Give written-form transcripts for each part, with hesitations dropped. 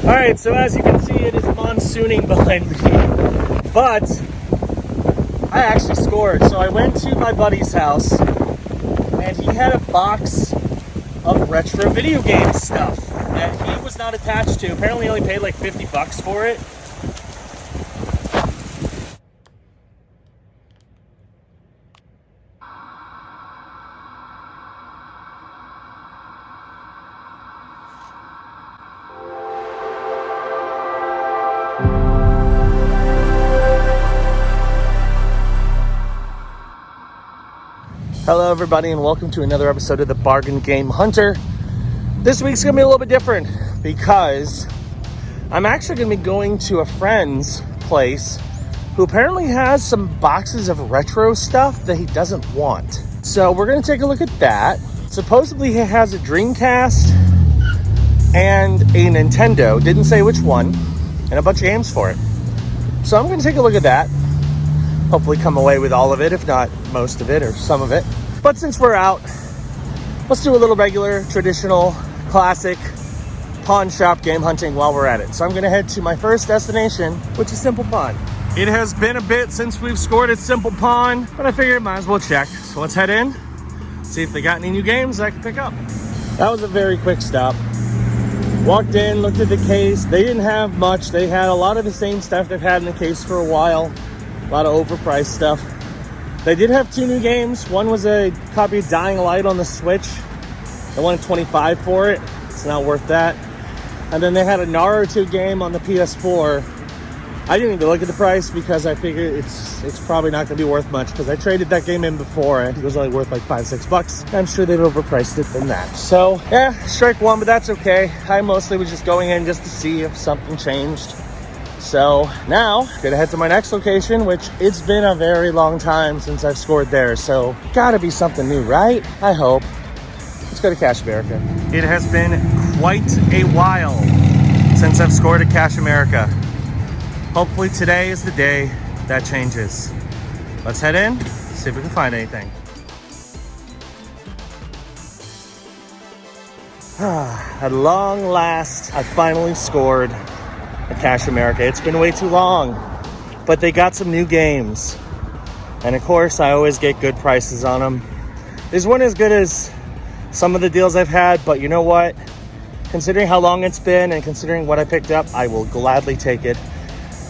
Alright, so as you can see, it is monsooning behind me, but I actually scored. So I went to my buddy's house, and he had a box of retro video game stuff that he was not attached to. Apparently he only paid like $50 for it. Hello everybody, and welcome to another episode of the Bargain Game Hunter. This week's gonna be a little bit different because I'm actually gonna be going to a friend's place who apparently has some boxes of retro stuff that he doesn't want. So we're gonna take a look at that. Supposedly he has a Dreamcast and a Nintendo, didn't say which one, and a bunch of games for it. So I'm gonna take a look at that. Hopefully come away with all of it, if not most of it or some of it. But since we're out, let's do a little regular, traditional, classic pawn shop game hunting while we're at it. So I'm gonna head to my first destination, which is Simple Pawn. It has been a bit since we've scored at Simple Pawn, but I figured might as well check. So let's head in, see if they got any new games that I can pick up. That was a very quick stop. Walked in, looked at the case. They didn't have much. They had a lot of the same stuff they've had in the case for a while. A lot of overpriced stuff. They did have two new games. One was a copy of Dying Light on the Switch. They wanted $25 for it. It's not worth that. And then they had a Naruto game on the PS4. I didn't even look at the price because I figured it's probably not going to be worth much because I traded that game in before and it was only worth like $5-6. I'm sure they'd overpriced it than that. So yeah, strike one, but that's okay. I mostly was just going in just to see if something changed. So now, gonna head to my next location, which it's been a very long time since I've scored there. So gotta be something new, right? I hope. Let's go to Cash America. It has been quite a while since I've scored at Cash America. Hopefully today is the day that changes. Let's head in, see if we can find anything. At long last, I finally scored at Cash America. It's been way too long, but they got some new games. And of course, I always get good prices on them. This one as good as some of the deals I've had, but you know what? Considering how long it's been and considering what I picked up, I will gladly take it.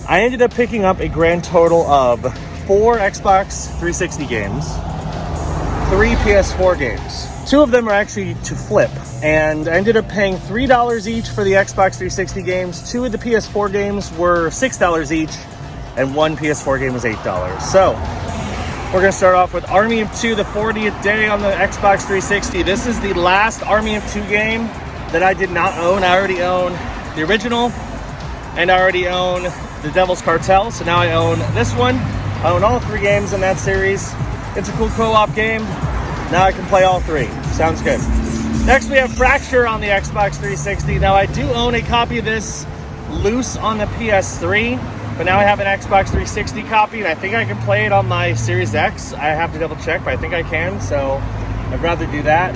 I ended up picking up a grand total of 4 Xbox 360 games, 3 PS4 games. 2 of them are actually to flip, and I ended up paying $3 each for the Xbox 360 games. 2 of the PS4 games were $6 each, and 1 PS4 game was $8. So we're gonna start off with Army of Two, the 40th day on the Xbox 360. This is the last Army of Two game that I did not own. I already own the original, and I already own the Devil's Cartel, so now I own this one. I own all 3 games in that series. It's a cool co-op game. Now I can play all 3. Sounds good. Next we have Fracture on the Xbox 360. Now I do own a copy of this loose on the PS3, but now I have an Xbox 360 copy, and I think I can play it on my Series X. I have to double check, but I think I can, so I'd rather do that.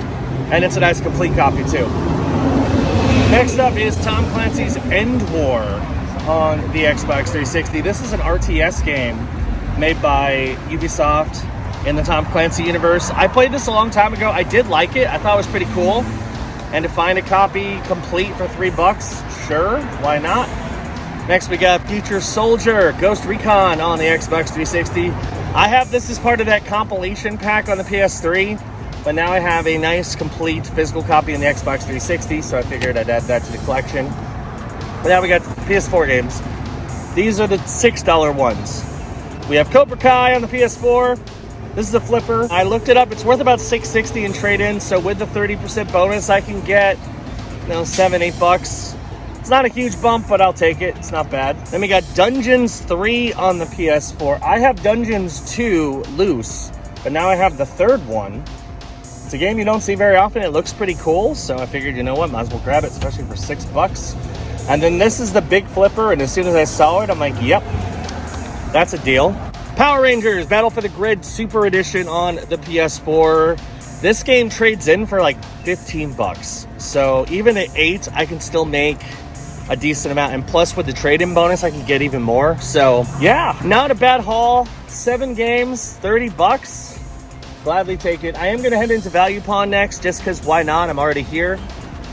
And it's a nice complete copy too. Next up is Tom Clancys End War on the Xbox 360. This is an RTS game made by Ubisoft in the Tom Clancy universe. I played this a long time ago. I did like it. I thought it was pretty cool. And to find a copy complete for $3, sure, why not? Next we got Future Soldier, Ghost Recon on the Xbox 360. I have this as part of that compilation pack on the PS3, but now I have a nice complete physical copy in the Xbox 360, so I figured I'd add that to the collection. But now we got PS4 games. These are the $6 ones. We have Cobra Kai on the PS4. This is a flipper. I looked it up. It's worth about $6.60 in trade-in. So with the 30% bonus, I can get, $7-8. It's not a huge bump, but I'll take it. It's not bad. Then we got Dungeons 3 on the PS4. I have Dungeons 2 loose, but now I have the 3rd one. It's a game you don't see very often. It looks pretty cool, so I figured, you know what, might as well grab it, especially for $6. And then this is the big flipper, and as soon as I saw it, I'm like, yep, that's a deal. Power Rangers Battle for the Grid Super Edition on the PS4. This game trades in for like $15. So even at $8, I can still make a decent amount, and plus with the trade-in bonus I can get even more. So yeah, not a bad haul. 7 games, 30 bucks. Gladly take it. I am gonna head into Value Pawn next, just because why not? I'm already here.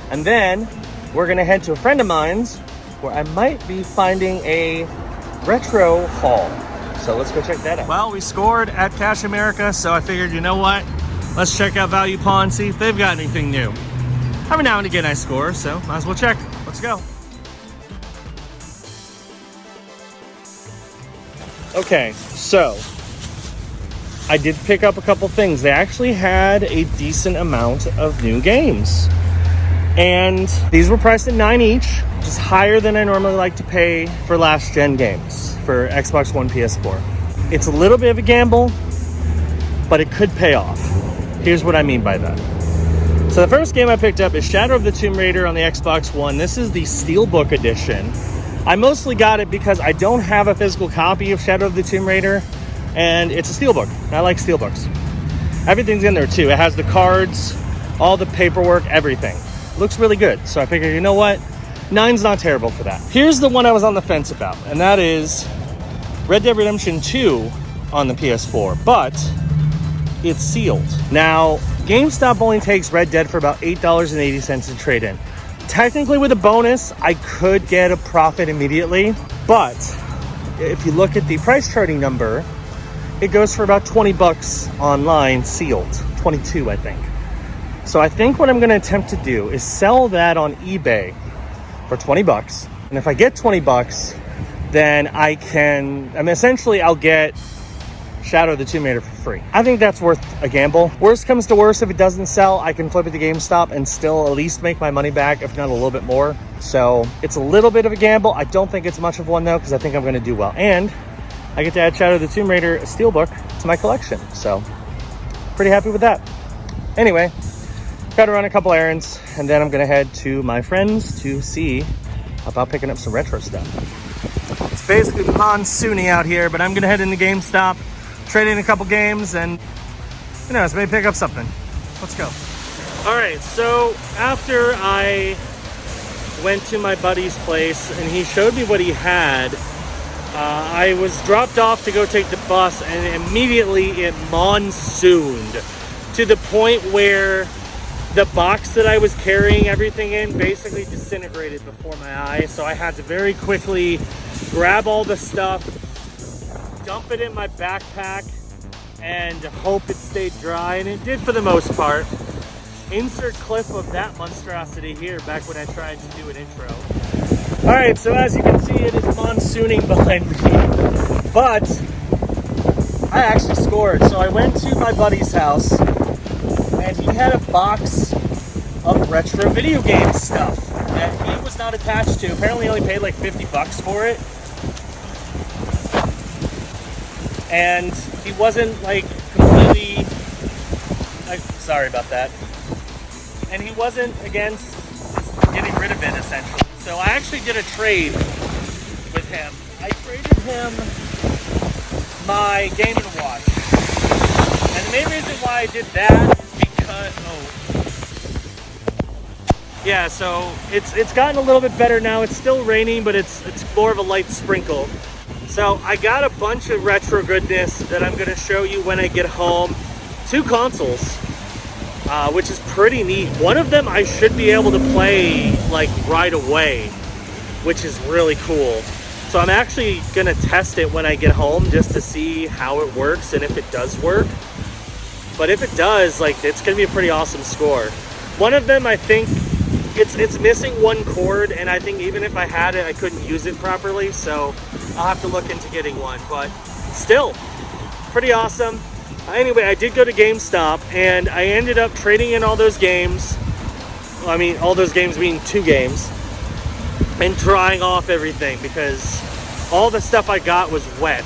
And then we're gonna head to a friend of mine's where I might be finding a retro haul. So let's go check that out. Well, we scored at Cash America, so I figured, you know what? Let's check out Value Pawn, see if they've got anything new. Every now and again I score, so might as well check. Let's go. Okay, so I did pick up a couple things. They actually had a decent amount of new games. And these were priced at $9 each, which is higher than I normally like to pay for last gen games for Xbox One, PS4. It's a little bit of a gamble, but it could pay off. Here's what I mean by that. So the first game I picked up is Shadow of the Tomb Raider on the Xbox One. This is the Steelbook edition. I mostly got it because I don't have a physical copy of Shadow of the Tomb Raider, and it's a Steelbook. I like Steelbooks. Everything's in there too. It has the cards, all the paperwork, everything. Looks really good. So I figured, you know what? $9's not terrible for that. Here's the one I was on the fence about, and that is Red Dead Redemption 2 on the PS4, but it's sealed. Now, GameStop only takes Red Dead for about $8.80 to trade in. Technically, with a bonus, I could get a profit immediately, but if you look at the price charting number, it goes for about 20 bucks online sealed. 22, I think. So I think what I'm going to attempt to do is sell that on eBay for 20 bucks. And if I get 20 bucks, then essentially I'll get Shadow of the Tomb Raider for free. I think that's worth a gamble. Worst comes to worst, if it doesn't sell, I can flip it to GameStop and still at least make my money back, if not a little bit more. So it's a little bit of a gamble. I don't think it's much of one though, because I think I'm going to do well. And I get to add Shadow of the Tomb Raider Steelbook to my collection. So pretty happy with that. Anyway, got to run a couple errands, and then I'm going to head to my friends to see about picking up some retro stuff. It's basically monsoony out here, but I'm going to head into GameStop, trade in a couple games, and who knows, maybe pick up something. Let's go. All right, so after I went to my buddy's place and he showed me what he had, I was dropped off to go take the bus, and immediately it monsooned to the point where the box that I was carrying everything in basically disintegrated before my eyes. So I had to very quickly grab all the stuff, dump it in my backpack, and hope it stayed dry. And it did for the most part. Insert clip of that monstrosity here back when I tried to do an intro. All right, so as you can see, it is monsooning behind me. But I actually scored. So I went to my buddy's house, and he had a box of retro video game stuff that he was not attached to. Apparently he only paid like 50 bucks for it. And he wasn't like completely, sorry about that. And he wasn't against getting rid of it essentially. So I actually did a trade with him. I traded him my Game & Watch. And the main reason why I did that, yeah, so it's gotten a little bit better now. It's still raining, but it's more of a light sprinkle. So I got a bunch of retro goodness that I'm going to show you when I get home. 2 consoles, which is pretty neat. One of them I should be able to play like right away, which is really cool. So I'm actually going to test it when I get home just to see how it works and if it does work. But if it does, like, it's going to be a pretty awesome score. One of them, I think, it's missing one cord, and I think even if I had it, I couldn't use it properly. So I'll have to look into getting one. But still, pretty awesome. Anyway, I did go to GameStop, and I ended up trading in all those games. I mean, all those games being 2 games. And drying off everything, because all the stuff I got was wet,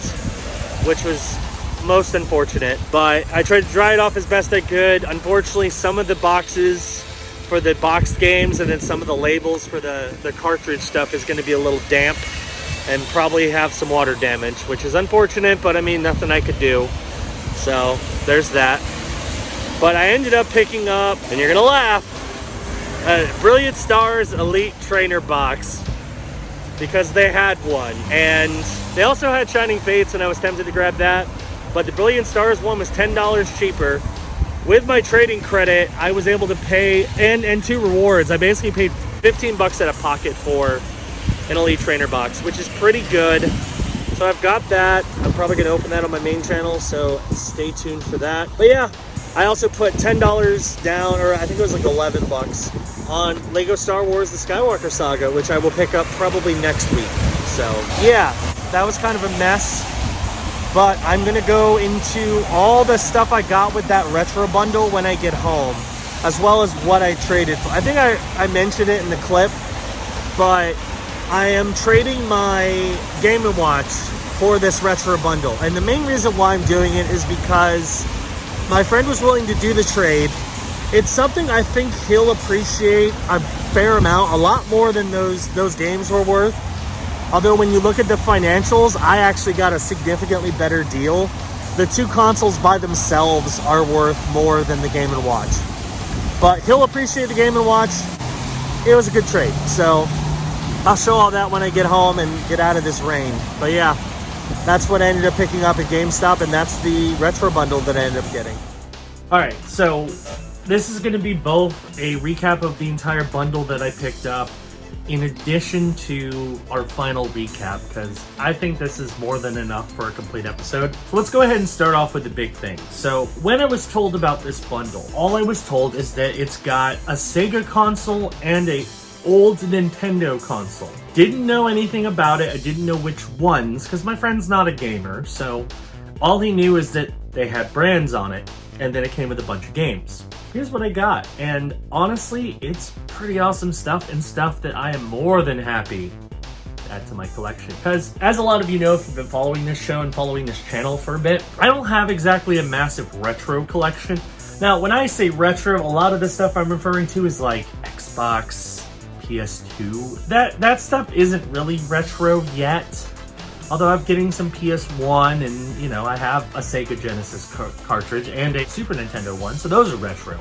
which was most unfortunate, but I tried to dry it off as best I could. Unfortunately, some of the boxes for the boxed games and then some of the labels for the cartridge stuff is going to be a little damp and probably have some water damage, which is unfortunate, but I mean, nothing I could do. So there's that. But I ended up picking up, and you're gonna laugh, a Brilliant Stars Elite Trainer box. because they had one. And they also had Shining Fates, and I was tempted to grab that. But the Brilliant Stars one was $10 cheaper. With my trading credit, I was able to pay, and 2 rewards. I basically paid 15 bucks out of pocket for an Elite Trainer box, which is pretty good. So I've got that. I'm probably going to open that on my main channel, so stay tuned for that. But yeah, I also put $10 down, or I think it was like 11 bucks, on Lego Star Wars The Skywalker Saga, which I will pick up probably next week. So yeah, that was kind of a mess. But I'm going to go into all the stuff I got with that retro bundle when I get home, as well as what I traded for. I think I mentioned it in the clip, but I am trading my Game & Watch for this retro bundle. And the main reason why I'm doing it is because my friend was willing to do the trade. It's something I think he'll appreciate a fair amount, a lot more than those games were worth. Although when you look at the financials, I actually got a significantly better deal. The 2 consoles by themselves are worth more than the Game & Watch. But he'll appreciate the Game & Watch. It was a good trade. So I'll show all that when I get home and get out of this rain. But yeah, that's what I ended up picking up at GameStop, and that's the retro bundle that I ended up getting. All right, so this is going to be both a recap of the entire bundle that I picked up, in addition to our final recap, because I think this is more than enough for a complete episode. So let's go ahead and start off with the big thing. So when I was told about this bundle, all I was told is that it's got a Sega console and a old Nintendo console. Didn't know anything about it. I didn't know which ones, because my friend's not a gamer, so all he knew is that they had brands on it, and then it came with a bunch of games. Here's what I got, and honestly, it's pretty awesome stuff, and stuff that I am more than happy to add to my collection. Because, as a lot of you know, if you've been following this show and following this channel for a bit, I don't have exactly a massive retro collection. Now, when I say retro, a lot of the stuff I'm referring to is like Xbox, PS2. That stuff isn't really retro yet. Although I'm getting some PS1, and you know, I have a Sega Genesis cartridge and a Super Nintendo one, so those are retro.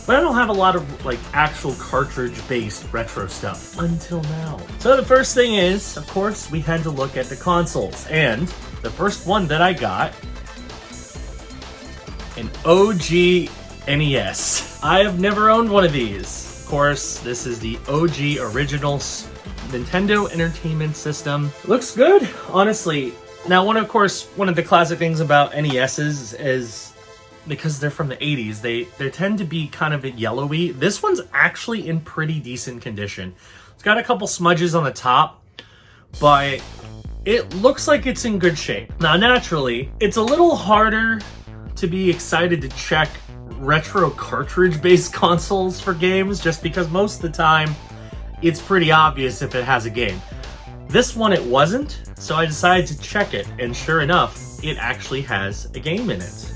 But I don't have a lot of like actual cartridge-based retro stuff until now. So the first thing is, of course, we had to look at the consoles, and the first one that I got, an OG NES. I have never owned one of these. Of course, this is the OG original Nintendo Entertainment System. Looks good, honestly. Now, one of the classic things about NESs is because they're from the 80s, they tend to be kind of yellowy. This one's actually in pretty decent condition. It's got a couple smudges on the top, but it looks like it's in good shape. Now, naturally, it's a little harder to be excited to check retro cartridge-based consoles for games, just because most of the time, it's pretty obvious if it has a game. This one it wasn't, so I decided to check it, and sure enough, it actually has a game in it.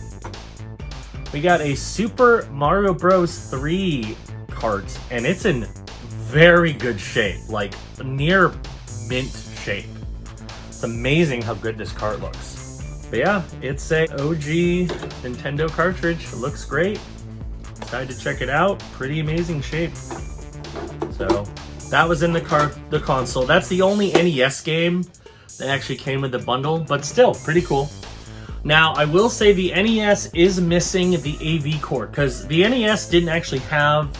We got a Super Mario Bros. 3 cart, and it's in very good shape, like near mint shape. It's amazing how good this cart looks. But yeah, it's a OG Nintendo cartridge. It looks great. Decided to check it out. Pretty amazing shape. So that was in the console. That's the only NES game that actually came with the bundle, but still pretty cool. Now, I will say the NES is missing the AV cord, because the NES didn't actually have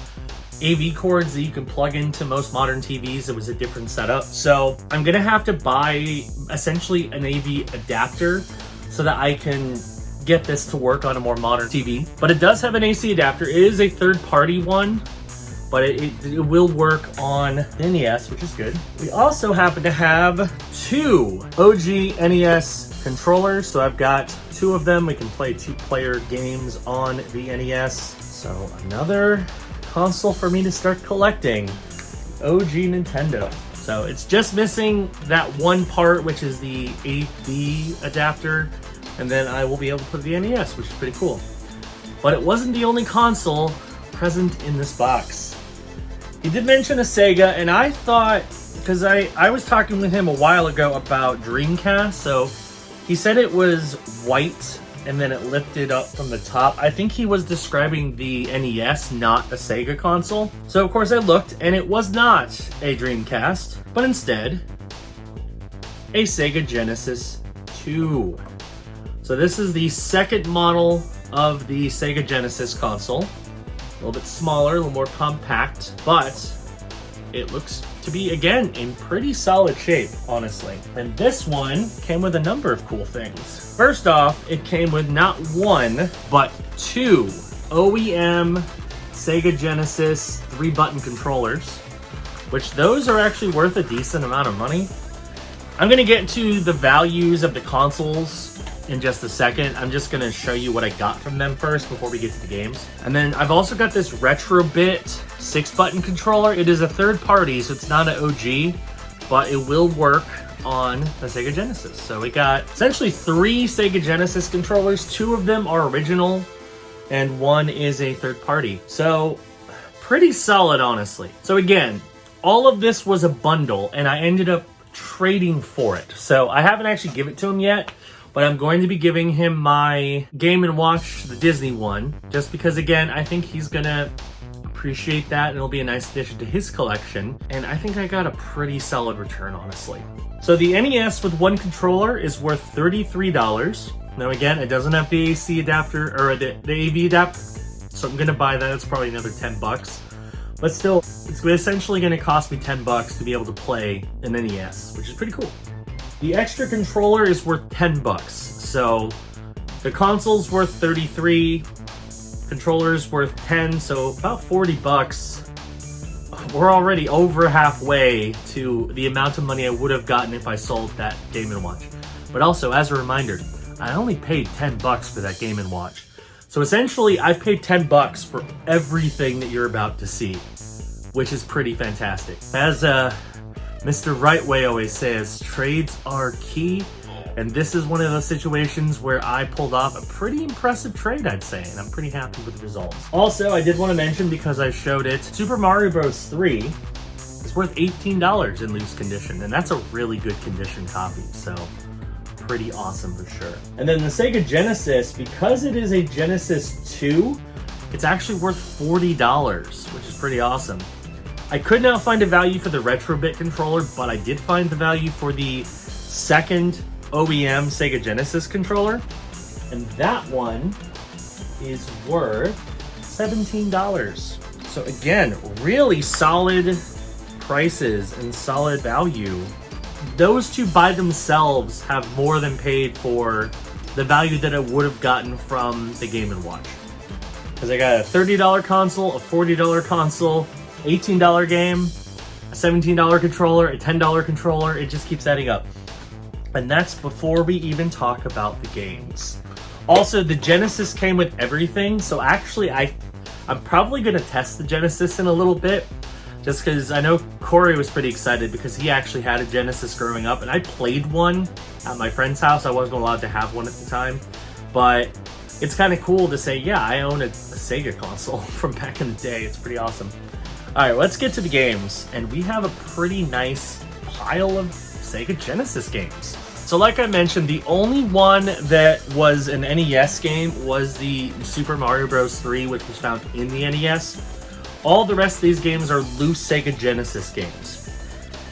AV cords that you can plug into most modern TVs. It was a different setup. So I'm gonna have to buy essentially an AV adapter so that I can get this to work on a more modern TV. But it does have an AC adapter. It is a third-party one, but it will work on the NES, which is good. We also happen to have 2 OG NES controllers, so I've got 2 of them. We can play 2-player games on the NES. So another console for me to start collecting. OG Nintendo. So it's just missing that one part, which is the AV adapter, and then I will be able to put the NES, which is pretty cool. But it wasn't the only console present in this box. He did mention a Sega, and I thought, because I was talking with him a while ago about Dreamcast, so he said it was white and then it lifted up from the top. I think he was describing the NES, not a Sega console. So of course I looked, and it was not a Dreamcast, but instead a Sega Genesis 2. So this is the second model of the Sega Genesis console. A little bit smaller, a little more compact, but it looks to be, again, in pretty solid shape, honestly. And this one came with a number of cool things. First off, it came with not one, but two OEM Sega Genesis 3-button controllers, which those are actually worth a decent amount of money. I'm gonna get into the values of the consoles in just a second. I'm just gonna show you what I got from them first before we get to the games. And then I've also got this Retrobit 6-button controller. It is a third party, so it's not an OG, but it will work on the Sega Genesis. So we got essentially 3 Sega Genesis controllers. 2 of them are original, and 1 is a third party. So pretty solid, honestly. So again, all of this was a bundle, and I ended up trading for it. So I haven't actually given it to him yet, but I'm going to be giving him my Game & Watch, the Disney one, just because, again, I think he's gonna appreciate that, and it'll be a nice addition to his collection. And I think I got a pretty solid return, honestly. So the NES with 1 controller is worth $33. Now again, it doesn't have the AC adapter, or the AV adapter, so I'm gonna buy that. It's probably another 10 bucks. But still, it's essentially gonna cost me 10 bucks to be able to play an NES, which is pretty cool. The extra controller is worth 10 bucks. So the console's worth 33, controller's worth 10, so about 40 bucks. We're already over halfway to the amount of money I would have gotten if I sold that Game & Watch. But also, as a reminder, I only paid 10 bucks for that Game & Watch. So essentially, I paid 10 bucks for everything that you're about to see, which is pretty fantastic. As Mr. Rightway always says, trades are key, and this is one of those situations where I pulled off a pretty impressive trade, I'd say, and I'm pretty happy with the results. Also, I did want to mention, because I showed it, Super Mario Bros. 3 is worth $18 in loose condition, and that's a really good condition copy, so pretty awesome for sure. And then the Sega Genesis, because it is a Genesis 2, it's actually worth $40, which is pretty awesome. I could not find a value for the Retrobit controller, but I did find the value for the second OEM Sega Genesis controller, and that one is worth $17. So again, really solid prices and solid value. Those two by themselves have more than paid for the value that I would have gotten from the Game & Watch. Because I got a $30 console, a $40 console, $18 game, a $17 controller, a $10 controller. It just keeps adding up. And that's before we even talk about the games. Also, the Genesis came with everything, so actually I'm probably going to test the Genesis in a little bit, just because I know Corey was pretty excited because he actually had a Genesis growing up, and I played one at my friend's house. I wasn't allowed to have one at the time, but it's kind of cool to say, yeah, I own a Sega console from back in the day. It's pretty awesome. All right, let's get to the games, and we have a pretty nice pile of Sega Genesis games. So like I mentioned, the only one that was an NES game was the Super Mario Bros. 3, which was found in the NES. All the rest of these games are loose Sega Genesis games.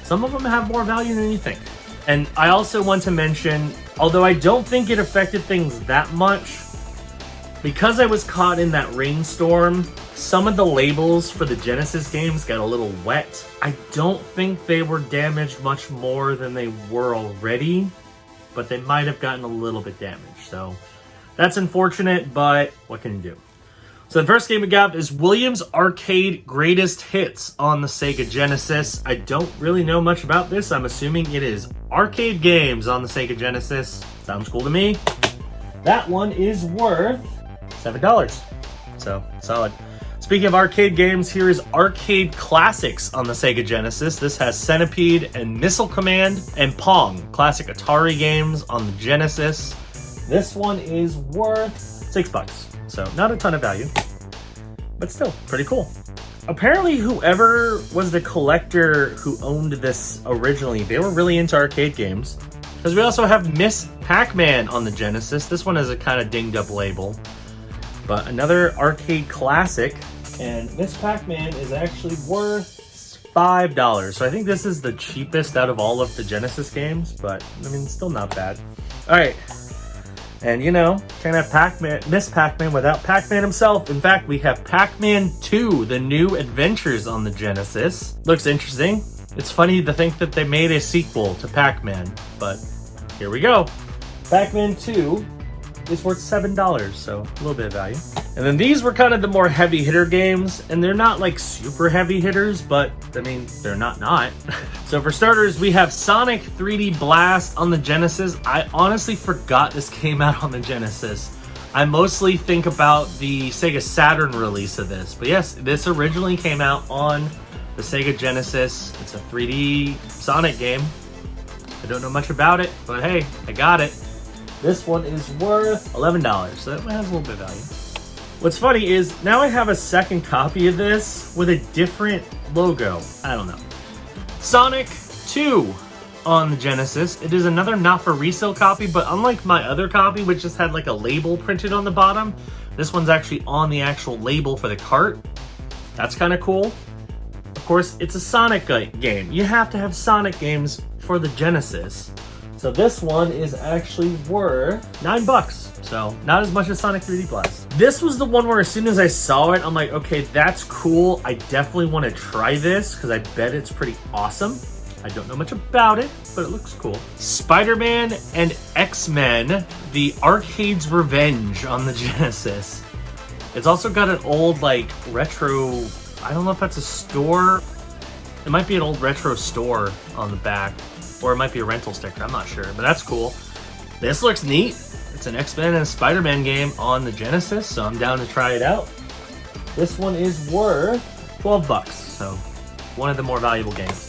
Some of them have more value than you think. And I also want to mention, although I don't think it affected things that much, because I was caught in that rainstorm, some of the labels for the Genesis games got a little wet. I don't think they were damaged much more than they were already, but they might have gotten a little bit damaged. So that's unfortunate, but what can you do? So the first game we got is Williams Arcade Greatest Hits on the Sega Genesis. I don't really know much about this. I'm assuming it is arcade games on the Sega Genesis. Sounds cool to me. That one is worth $7. So solid. Speaking of arcade games, here is Arcade Classics on the Sega Genesis. This has Centipede and Missile Command and Pong, classic Atari games on the Genesis. This one is worth $6. So not a ton of value, but still pretty cool. Apparently whoever was the collector who owned this originally, they were really into arcade games. Because we also have Miss Pac-Man on the Genesis. This one is a kind of dinged up label, but another arcade classic. And Miss Pac-Man is actually worth $5. So I think this is the cheapest out of all of the Genesis games, but I mean, still not bad. All right. And you know, can't have Pac-Man, miss Pac-Man without Pac-Man himself. In fact, we have Pac-Man 2, The New Adventures on the Genesis. Looks interesting. It's funny to think that they made a sequel to Pac-Man, but here we go. Pac-Man 2 is worth $7, so a little bit of value. And then these were kind of the more heavy hitter games, and they're not like super heavy hitters, but I mean, they're not. So for starters, we have Sonic 3D Blast on the Genesis. I honestly forgot this came out on the Genesis. I mostly think about the Sega Saturn release of this, but yes, this originally came out on the Sega Genesis. It's a 3D Sonic game. I don't know much about it, but hey, I got it. This one is worth $11, so that has a little bit of value. What's funny is now I have a second copy of this with a different logo. I don't know. Sonic 2 on the Genesis. It is another not for resale copy, but unlike my other copy, which just had like a label printed on the bottom, this one's actually on the actual label for the cart. That's kind of cool. Of course, it's a Sonic game. You have to have Sonic games for the Genesis. So this one is actually worth $9. So not as much as Sonic 3D Blast. This was the one where as soon as I saw it, I'm like, okay, that's cool. I definitely want to try this because I bet it's pretty awesome. I don't know much about it, but it looks cool. Spider-Man and X-Men, The Arcade's Revenge on the Genesis. It's also got an old like retro, I don't know if that's a store. It might be an old retro store on the back, or it might be a rental sticker. I'm not sure, but that's cool. This looks neat. It's an X-Men and Spider-Man game on the Genesis, so I'm down to try it out. This one is worth $12, so one of the more valuable games.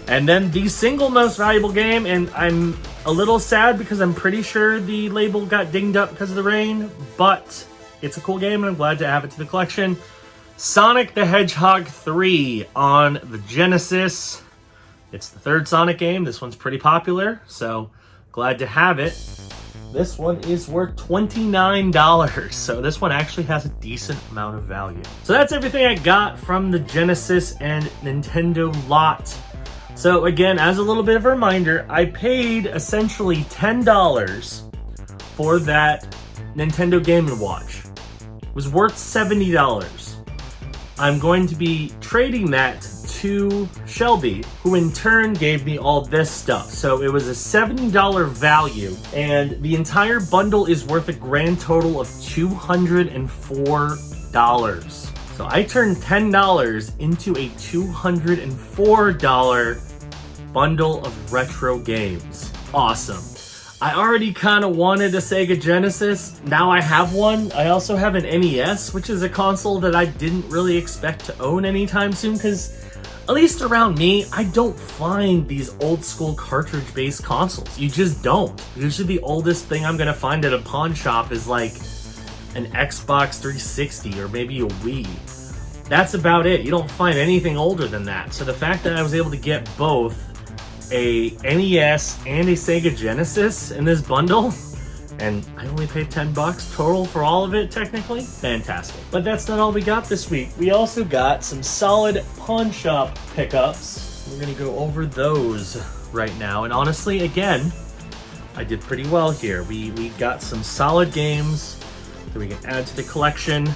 And then the single most valuable game, and I'm a little sad because I'm pretty sure the label got dinged up because of the rain, but it's a cool game and I'm glad to have it to the collection. Sonic the Hedgehog 3 on the Genesis. It's the third Sonic game. This one's pretty popular, so glad to have it. This one is worth $29, so this one actually has a decent amount of value. So that's everything I got from the Genesis and Nintendo lot. So again, as a little bit of a reminder, I paid essentially $10 for that Nintendo Game & Watch. It was worth $70. I'm going to be trading that to Shelby, who in turn gave me all this stuff. So it was a $70 value, and the entire bundle is worth a grand total of $204. So I turned $10 into a $204 bundle of retro games. Awesome. I already kind of wanted a Sega Genesis. Now I have one. I also have an NES, which is a console that I didn't really expect to own anytime soon because, at least around me, I don't find these old school cartridge-based consoles. You just don't. Usually the oldest thing I'm gonna find at a pawn shop is like an Xbox 360 or maybe a Wii. That's about it. You don't find anything older than that. So the fact that I was able to get both a NES and a Sega Genesis in this bundle, and I only paid $10 total for all of it, technically, fantastic. But that's not all we got this week. We also got some solid pawn shop pickups. We're gonna go over those right now, and honestly, again, I did pretty well here. We got some solid games that we can add to the collection,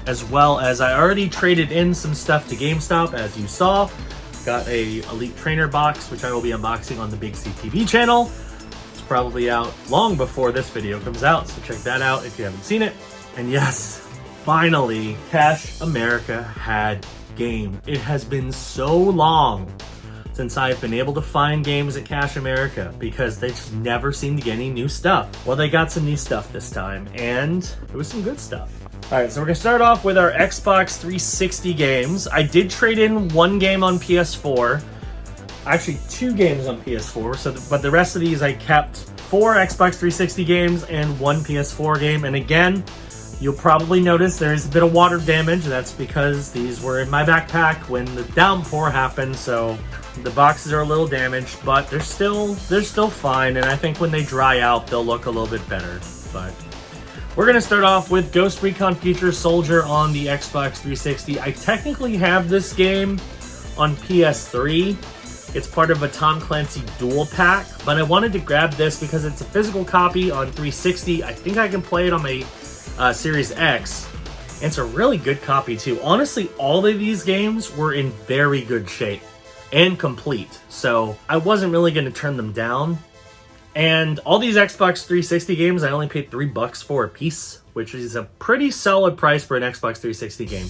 as well as I already traded in some stuff to GameStop, as you saw. Got a Elite Trainer box, which I will be unboxing on the BigCTV channel. It's probably out long before this video comes out, so check that out if you haven't seen it. And yes, finally, Cash America had game. It has been so long since I've been able to find games at Cash America because they just never seem to get any new stuff. Well, they got some new stuff this time, and it was some good stuff. All right, so we're gonna start off with our Xbox 360 games. I did trade in one game on PS4, actually 2 games on PS4, but the rest of these I kept 4 Xbox 360 games and 1 PS4 game. And again, you'll probably notice there's a bit of water damage. That's because these were in my backpack when the downpour happened, so the boxes are a little damaged, but they're still fine, and I think when they dry out, they'll look a little bit better. But we're going to start off with Ghost Recon Future Soldier on the Xbox 360. I technically have this game on PS3. It's part of a Tom Clancy dual pack, but I wanted to grab this because it's a physical copy on 360. I think I can play it on my Series X. And it's a really good copy too. Honestly, all of these games were in very good shape and complete, so I wasn't really going to turn them down. And all these Xbox 360 games, I only paid $3 for a piece, which is a pretty solid price for an Xbox 360 game.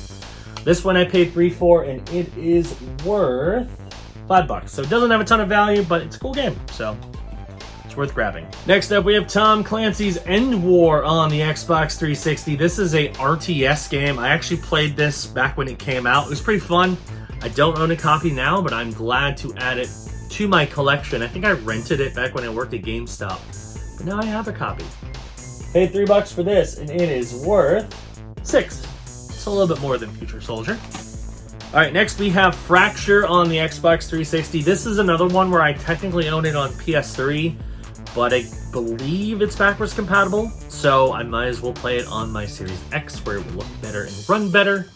This one I paid $3 for, and it is worth $5. So it doesn't have a ton of value, but it's a cool game, so it's worth grabbing. Next up, we have Tom Clancy's End War on the Xbox 360. This is a RTS game. I actually played this back when it came out. It was pretty fun. I don't own a copy now, but I'm glad to add it to my collection. I think I rented it back when I worked at GameStop, but now I have a copy. Paid $3 for this, and it is worth $6. It's a little bit more than Future Soldier. All right, next we have Fracture on the Xbox 360. This is another one where I technically own it on PS3, but I believe it's backwards compatible, so I might as well play it on my Series X where it will look better and run better.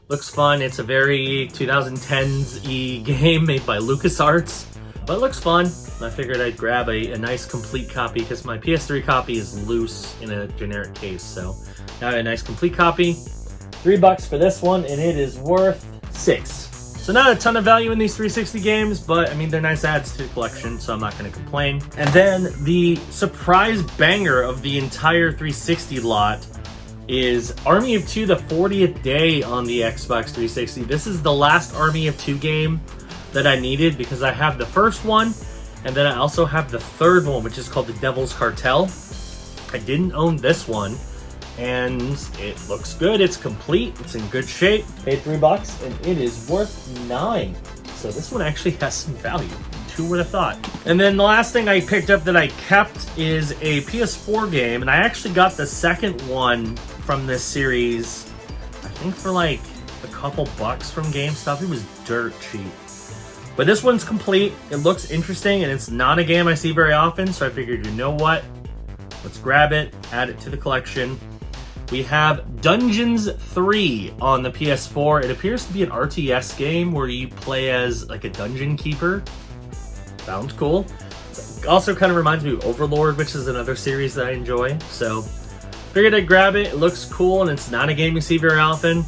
Looks fun. It's a very 2010s-y game made by LucasArts, but it looks fun. I figured I'd grab a nice complete copy because my PS3 copy is loose in a generic case, so now I have a nice complete copy. $3 for this one, and it is worth $6. So not a ton of value in these 360 games, but I mean, they're nice adds to the collection, so I'm not going to complain. And then the surprise banger of the entire 360 lot is Army of Two, the 40th Day on the Xbox 360. This is the last Army of Two game that I needed because I have the first one, and then I also have the third one, which is called the Devil's Cartel. I didn't own this one, and it looks good. It's complete. It's in good shape. Paid $3, and it is worth $9. So this one actually has some value. Who would have thought? And then the last thing I picked up that I kept is a PS4 game, and I actually got the second one from this series, I think for like a couple bucks from GameStop. It was dirt cheap. But this one's complete. It looks interesting, and it's not a game I see very often, so I figured, you know what? Let's grab it, add it to the collection. We have Dungeons 3 on the PS4. It appears to be an RTS game where you play as like a dungeon keeper. Sounds cool. It also kind of reminds me of Overlord, which is another series that I enjoy. So figured I'd grab it. It looks cool, and it's not a game you see very often.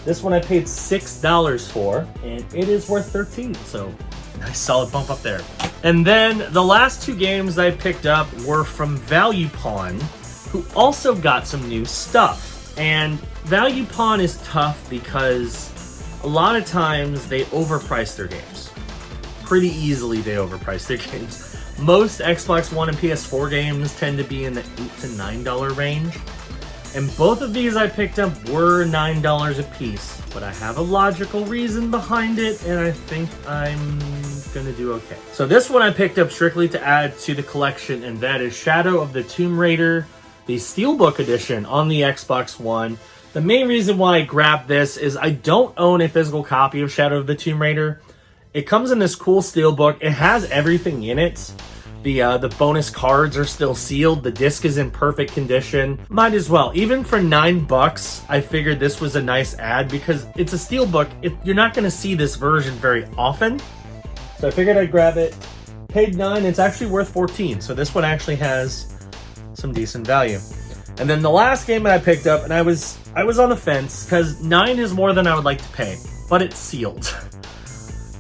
This one I paid $6 for, and it is worth $13. So nice solid bump up there. And then the last two games I picked up were from Value Pawn, who also got some new stuff. And Value Pawn is tough because a lot of times they overprice their games. Pretty easily they overprice their games. Most Xbox One and PS4 games tend to be in the $8 to $9 range. And both of these I picked up were $9 a piece. But I have a logical reason behind it, and I think I'm gonna do okay. So this one I picked up strictly to add to the collection, and that is Shadow of the Tomb Raider, the Steelbook Edition on the Xbox One. The main reason why I grabbed this is I don't own a physical copy of Shadow of the Tomb Raider. It comes in this cool steelbook. It has everything in it. The bonus cards are still sealed. The disc is in perfect condition. Might as well. Even for $9, I figured this was a nice add because it's a steelbook. You're not going to see this version very often. So I figured I'd grab it. Paid $9. It's actually worth $14. So this one actually has some decent value. And then the last game that I picked up, and I was on the fence because $9 is more than I would like to pay, but it's sealed.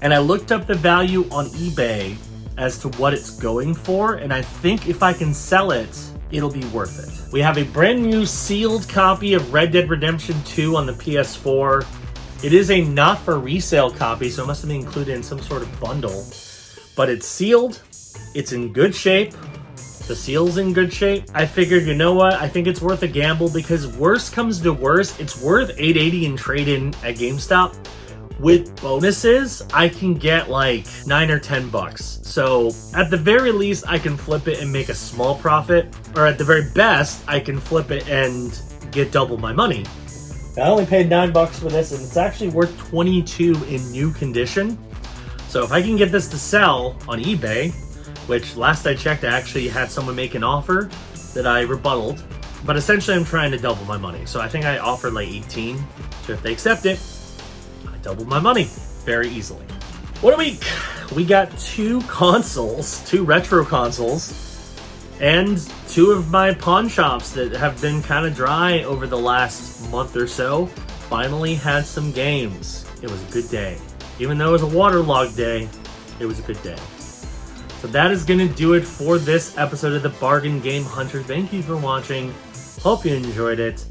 And I looked up the value on eBay as to what it's going for, and I think if I can sell it, it'll be worth it. We have a brand new sealed copy of Red Dead Redemption 2 on the PS4. It is a not for resale copy, so it must have been included in some sort of bundle. But it's sealed, it's in good shape, the seal's in good shape. I figured, you know what, I think it's worth a gamble because worst comes to worst, it's worth $8.80 in trade-in at GameStop. With bonuses, I can get like $9 or $10. So at the very least, I can flip it and make a small profit. Or at the very best, I can flip it and get double my money. I only paid $9 for this, and it's actually worth $22 in new condition. So if I can get this to sell on eBay, which last I checked, I actually had someone make an offer that I rebutted. But essentially, I'm trying to double my money. So I think I offered like 18. So if they accept it, double my money. very easily. What a week! We got 2 consoles, 2 retro consoles, and 2 of my pawn shops that have been kind of dry over the last month or so finally had some games. It was a good day. Even though it was a waterlogged day, it was a good day. So that is going to do it for this episode of the Bargain Game Hunter. Thank you for watching. Hope you enjoyed it.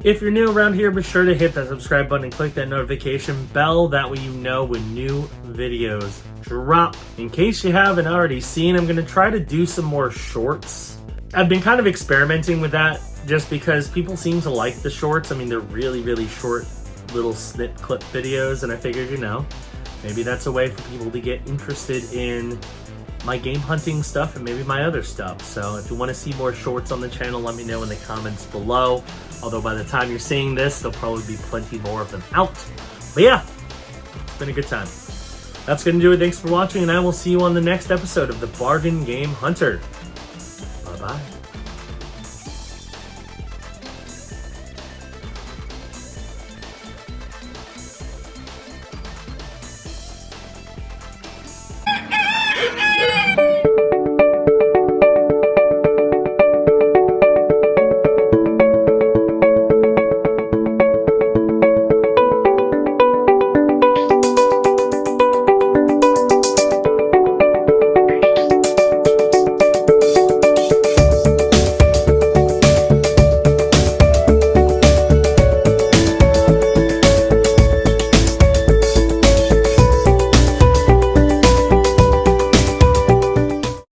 If you're new around here, be sure to hit that subscribe button and click that notification bell. That way you know when new videos drop. In case you haven't already seen, I'm going to try to do some more shorts. I've been kind of experimenting with that just because people seem to like the shorts. I mean, they're really, really short little snip clip videos, and I figured, you know, maybe that's a way for people to get interested in my game hunting stuff and maybe my other stuff. So if you want to see more shorts on the channel, let me know in the comments below. Although by the time you're seeing this, there'll probably be plenty more of them out. But yeah, it's been a good time. That's going to do it. Thanks for watching, and I will see you on the next episode of the Bargain Game Hunter. Bye-bye.